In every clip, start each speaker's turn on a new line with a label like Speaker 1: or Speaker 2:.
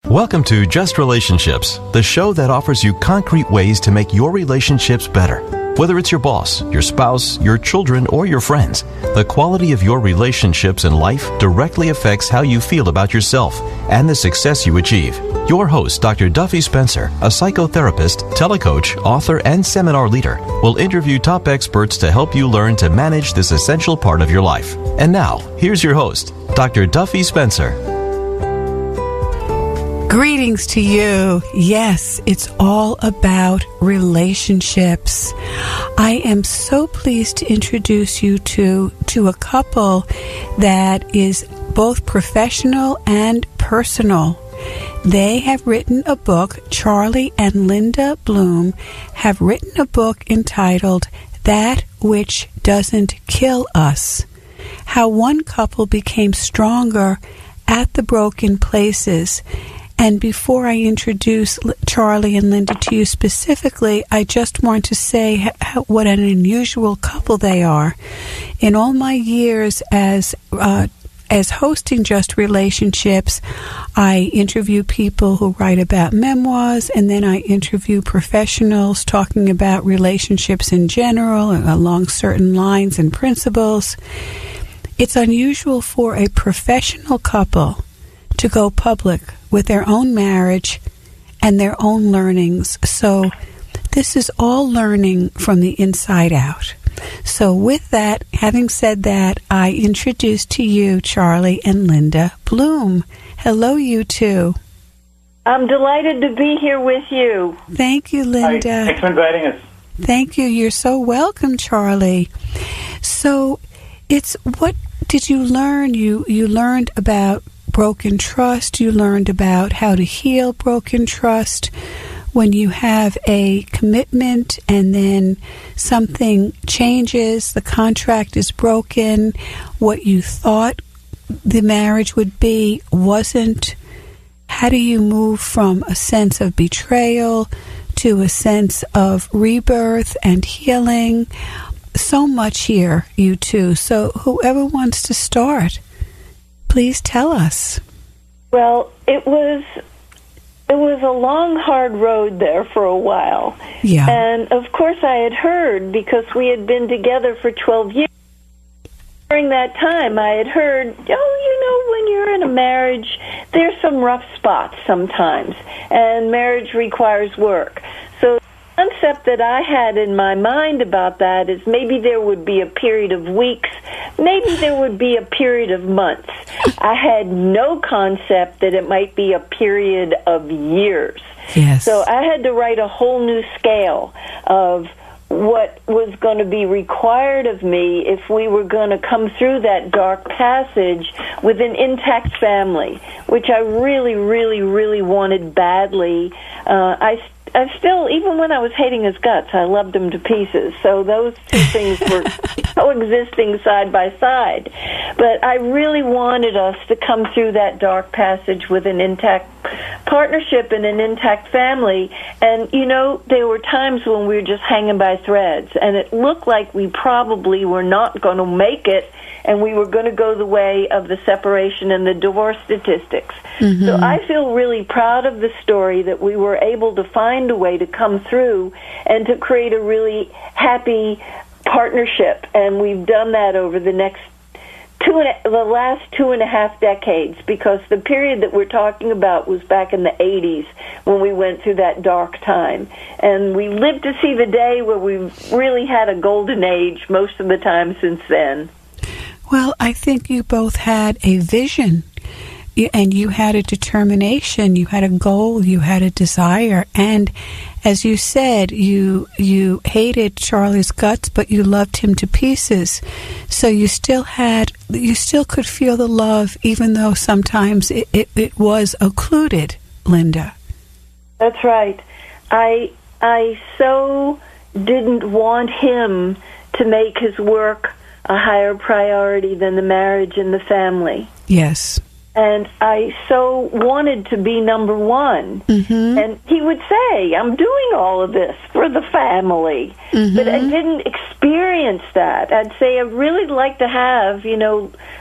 Speaker 1: Welcome to Just Relationships, the show that offers you concrete ways to make your relationships better. Whether it's your boss, your spouse, your children, or your friends, the quality of your relationships in life directly affects how you feel about yourself and the success you achieve. Your host, Dr. Duffy Spencer, a psychotherapist, telecoach, author, and seminar leader, will interview top experts to help you learn to manage this essential part of your life. And now, here's your host, Dr. Duffy Spencer.
Speaker 2: Greetings to you. Yes, it's all about relationships. I am so pleased to introduce you to a couple that is both professional and personal. They have written a book. Charlie and Linda Bloom have written a book entitled That Which Doesn't Kill Us. How one couple became stronger at the broken places. And before I introduce Charlie and Linda to you specifically, I just want to say what an unusual couple they are. In all my years as hosting Just Relationships, I interview people who write about memoirs, and then I interview professionals talking about relationships in general along certain lines and principles. It's unusual for a professional couple to go public with their own marriage and their own learnings. So this is all learning from the inside out. So with that, having said that, I introduce to you Charlie and Linda Bloom. Hello, you two.
Speaker 3: I'm delighted to be here with you.
Speaker 2: Thank you, Linda.
Speaker 4: Hi. Thanks for inviting us.
Speaker 2: Thank you. You're so welcome, Charlie. So what did you learn? You learned about broken trust. You learned about how to heal broken trust when you have a commitment and then something changes, the contract is broken, what you thought the marriage would be wasn't. How do you move from a sense of betrayal to a sense of rebirth and healing? So much here, you two. So whoever wants to start, please tell us.
Speaker 3: Well, it was a long, hard road there for a while.
Speaker 2: Yeah.
Speaker 3: And, of course, I had heard, because we had been together for 12 years. During that time, I had heard, when you're in a marriage, there's some rough spots sometimes, and marriage requires work. So the concept that I had in my mind about that is maybe there would be a period of weeks, maybe there would be a period of months. I had no concept that it might be a period of years.
Speaker 2: Yes.
Speaker 3: So I had to write a whole new scale of what was going to be required of me if we were going to come through that dark passage with an intact family, which I really, really, really wanted badly. I still, even when I was hating his guts, I loved him to pieces. So those two things were coexisting side by side. But I really wanted us to come through that dark passage with an intact partnership and an intact family. And, there were times when we were just hanging by threads, and it looked like we probably were not going to make it, and we were going to go the way of the separation and the divorce statistics. Mm-hmm. So I feel really proud of the story that we were able to find a way to come through and to create a really happy partnership. And we've done that over the last 2.5 decades, because the period that we're talking about was back in the 80s when we went through that dark time. And we lived to see the day where we really had a golden age most of the time since then.
Speaker 2: Well, I think you both had a vision, and you had a determination, you had a goal, you had a desire, and as you said, you hated Charlie's guts, but you loved him to pieces. So you still could feel the love, even though sometimes it was occluded, Linda.
Speaker 3: That's right. I so didn't want him to make his work a higher priority than the marriage and the family.
Speaker 2: Yes.
Speaker 3: And I so wanted to be number one.
Speaker 2: Mm-hmm.
Speaker 3: And he would say, I'm doing all of this for the family.
Speaker 2: Mm-hmm.
Speaker 3: But I didn't experience that. I'd say I'd really like to have,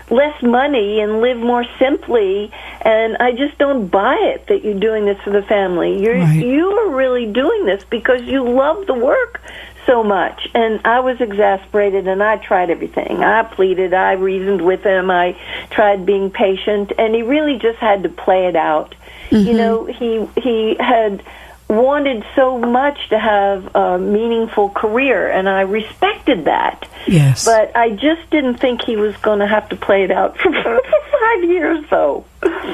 Speaker 3: less money and live more simply. And I just don't buy it that you're doing this for the family. You are really doing this because you love the work so much. And I was exasperated, and I tried everything. I pleaded, I reasoned with him, I tried being patient, and he really just had to play it out.
Speaker 2: Mm-hmm.
Speaker 3: He had wanted so much to have a meaningful career, and I respected that.
Speaker 2: Yes.
Speaker 3: But I just didn't think he was going to have to play it out for 5 years, though.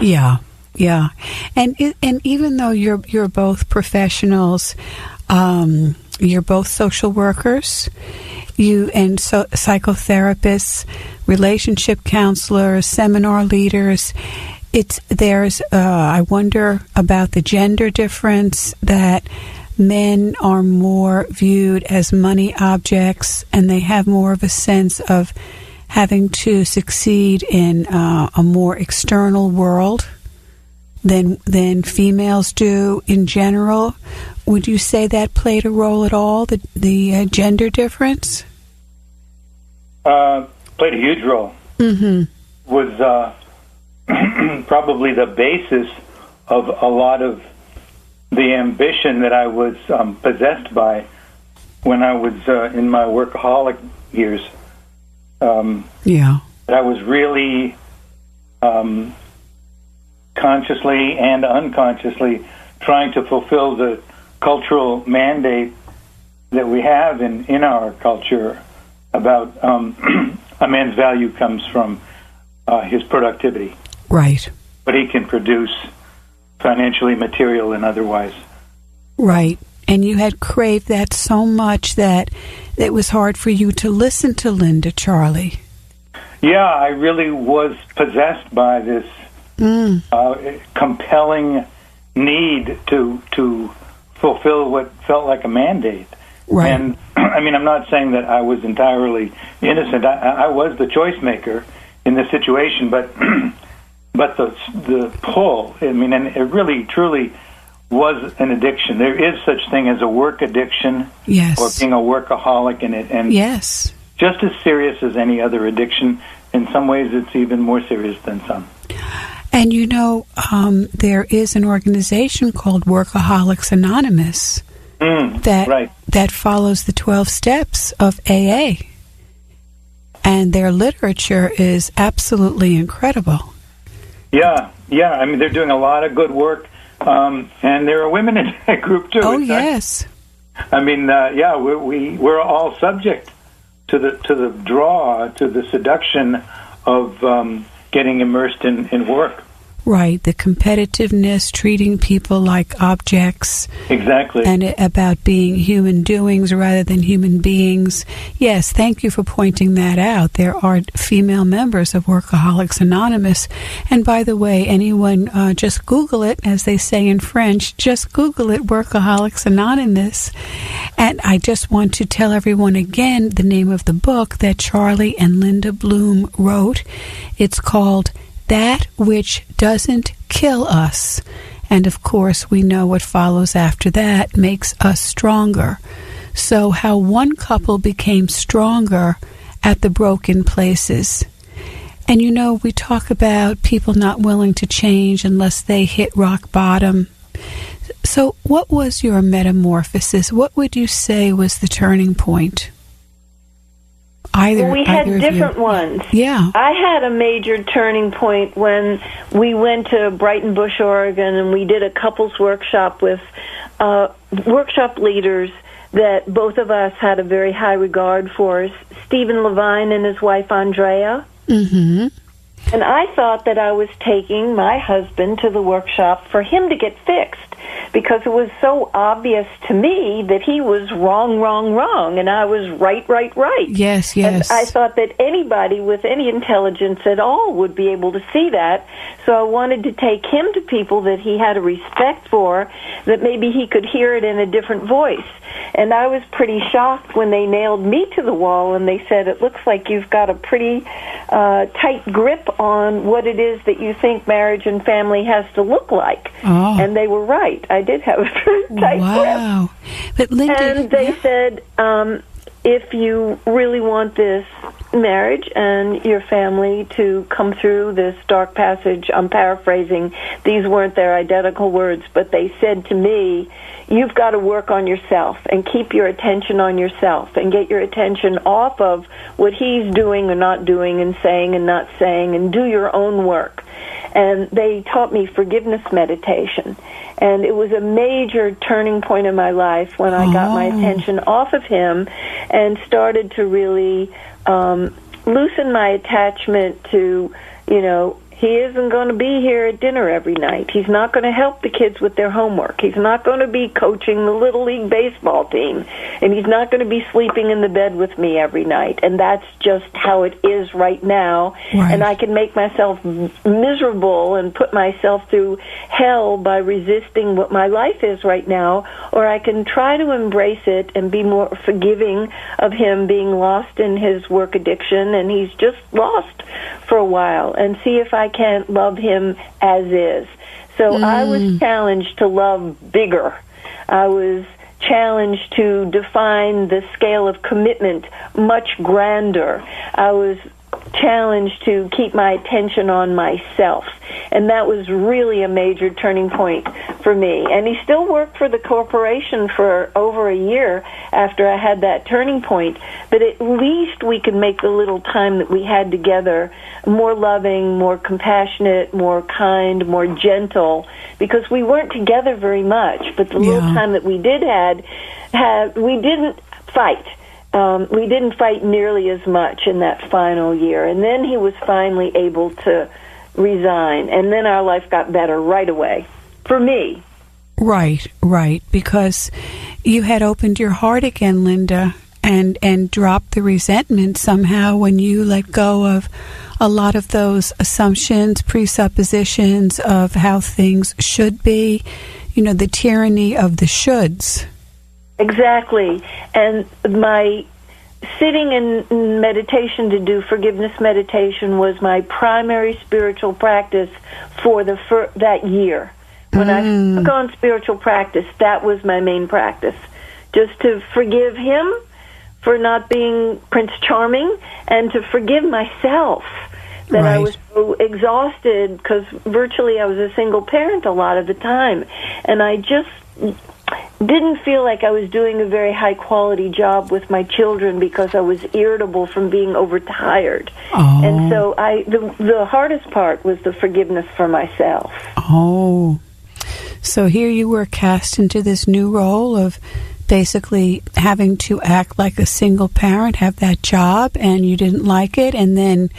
Speaker 2: Yeah. Yeah. And even though you're both professionals, you're both social workers, psychotherapists, relationship counselors, seminar leaders. I wonder about the gender difference, that men are more viewed as money objects, and they have more of a sense of having to succeed in a more external world than females do in general. Would you say that played a role at all, the gender difference?
Speaker 4: Played a huge role.
Speaker 2: Mm-hmm.
Speaker 4: Was probably the basis of a lot of the ambition that I was possessed by when I was in my workaholic years.
Speaker 2: Yeah.
Speaker 4: I was really consciously and unconsciously trying to fulfill the cultural mandate that we have in our culture about a man's value comes from his productivity.
Speaker 2: Right.
Speaker 4: What he can produce financially, material, and otherwise.
Speaker 2: Right. And you had craved that so much that it was hard for you to listen to Linda, Charlie.
Speaker 4: Yeah, I really was possessed by this compelling need to fulfill what felt like a mandate.
Speaker 2: Right.
Speaker 4: And I mean, I'm not saying that I was entirely innocent. I was the choice maker in this situation, but the pull, I mean, and it really, truly was an addiction. There is such thing as a work addiction,
Speaker 2: yes,
Speaker 4: or being a workaholic in it, and
Speaker 2: yes,
Speaker 4: just as serious as any other addiction. In some ways, it's even more serious than some.
Speaker 2: And there is an organization called Workaholics Anonymous that follows the 12 steps of AA, and their literature is absolutely incredible.
Speaker 4: Yeah. I mean, they're doing a lot of good work, and there are women in that group too.
Speaker 2: Oh, yes.
Speaker 4: I mean, we're all subject to the draw, to the seduction of getting immersed in work.
Speaker 2: Right, the competitiveness, treating people like objects.
Speaker 4: Exactly.
Speaker 2: And about being human doings rather than human beings. Yes, thank you for pointing that out. There are female members of Workaholics Anonymous. And by the way, anyone, just Google it, as they say in French, just Google it, Workaholics Anonymous. And I just want to tell everyone again the name of the book that Charlie and Linda Bloom wrote. It's called That Which Doesn't Kill Us. And of course, we know what follows after that makes us stronger. So how one couple became stronger at the broken places. And we talk about people not willing to change unless they hit rock bottom. So what was your metamorphosis? What would you say was the turning point?
Speaker 3: We had different ones.
Speaker 2: Yeah.
Speaker 3: I had a major turning point when we went to Brighton Bush, Oregon, and we did a couples workshop with workshop leaders that both of us had a very high regard for, Stephen Levine and his wife Andrea.
Speaker 2: Mm-hmm.
Speaker 3: And I thought that I was taking my husband to the workshop for him to get fixed, because it was so obvious to me that he was wrong, and I was right.
Speaker 2: Yes.
Speaker 3: And I thought that anybody with any intelligence at all would be able to see that. So I wanted to take him to people that he had a respect for, that maybe he could hear it in a different voice. And I was pretty shocked when they nailed me to the wall and they said, it looks like you've got a pretty tight grip on what it is that you think marriage and family has to look like.
Speaker 2: Oh.
Speaker 3: And they were right. I did have a very tight
Speaker 2: Wow. But Linda,
Speaker 3: and they said, if you really want this marriage and your family to come through this dark passage, I'm paraphrasing, these weren't their identical words, but they said to me, you've got to work on yourself and keep your attention on yourself and get your attention off of what he's doing or not doing and saying and not saying, and do your own work. And they taught me forgiveness meditation. And it was a major turning point in my life when I got my attention off of him and started to really loosen my attachment to, he isn't going to be here at dinner every night. He's not going to help the kids with their homework. He's not going to be coaching the Little League baseball team. And he's not going to be sleeping in the bed with me every night. And that's just how it is right now.
Speaker 2: Right.
Speaker 3: And I can make myself miserable and put myself through hell by resisting what my life is right now. Or I can try to embrace it and be more forgiving of him being lost in his work addiction. And he's just lost for a while, and see if I can't love him as is. So I was challenged to love bigger. I was challenged to define the scale of commitment much grander. I was challenged to keep my attention on myself. And that was really a major turning point for me. And he still worked for the corporation for over a year after I had that turning point. But at least we could make the little time that we had together more loving, more compassionate, more kind, more gentle, because we weren't together very much. But the little time that we did have we didn't fight. We didn't fight nearly as much in that final year. And then he was finally able to resign. And then our life got better right away. For me.
Speaker 2: Right. Because you had opened your heart again, Linda, and dropped the resentment somehow when you let go of a lot of those assumptions, presuppositions of how things should be, the tyranny of the shoulds.
Speaker 3: Exactly. And my sitting in meditation to do forgiveness meditation was my primary spiritual practice for that year. When I took on spiritual practice, that was my main practice. Just to forgive him for not being Prince Charming, and to forgive myself that I was so exhausted, because virtually I was a single parent a lot of the time. And I just didn't feel like I was doing a very high-quality job with my children because I was irritable from being overtired. Oh. And so the hardest part was the forgiveness for myself.
Speaker 2: Oh. So here you were cast into this new role of basically having to act like a single parent, have that job, and you didn't like it. And then,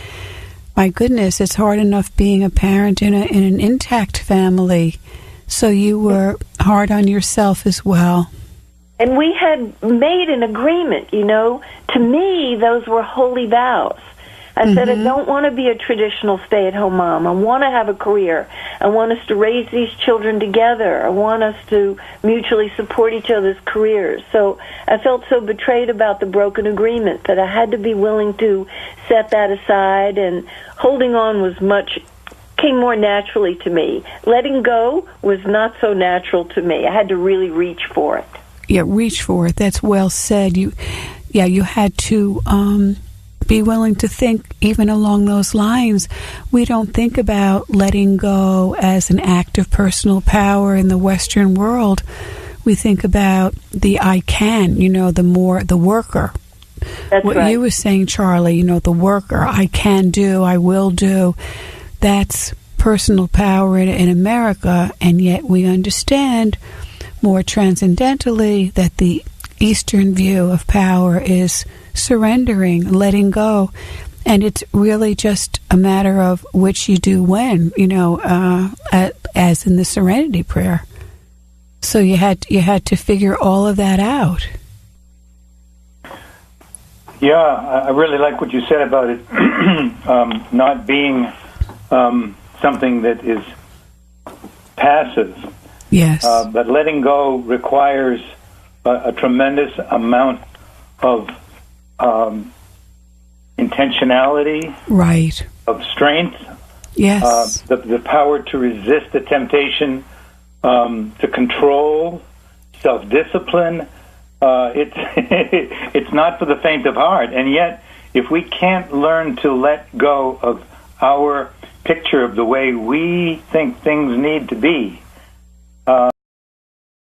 Speaker 2: my goodness, it's hard enough being a parent in an intact family. So you were hard on yourself as well.
Speaker 3: And we had made an agreement, To me, those were holy vows. I said, I don't want to be a traditional stay-at-home mom. I want to have a career. I want us to raise these children together. I want us to mutually support each other's careers. So I felt so betrayed about the broken agreement that I had to be willing to set that aside, and holding on came more naturally to me. Letting go was not so natural to me. I had to really reach for it.
Speaker 2: Yeah, reach for it. That's well said. You had to be willing to think even along those lines. We don't think about letting go as an act of personal power in the Western world. We think about the I can, the worker.
Speaker 3: That's
Speaker 2: what
Speaker 3: right.
Speaker 2: You were saying, Charlie, the worker, I can do, I will do. That's personal power in America, and yet we understand more transcendentally that the Eastern view of power is surrendering, letting go, and it's really just a matter of which you do when, as in the Serenity Prayer. So you had to figure all of that out.
Speaker 4: Yeah, I really like what you said about it not being something that is passive.
Speaker 2: Yes.
Speaker 4: But letting go requires a tremendous amount of intentionality,
Speaker 2: right,
Speaker 4: strength,
Speaker 2: Yes.
Speaker 4: The power to resist the temptation, to control, self-discipline. It's not for the faint of heart. And yet, if we can't learn to let go of our picture of the way we think things need to be,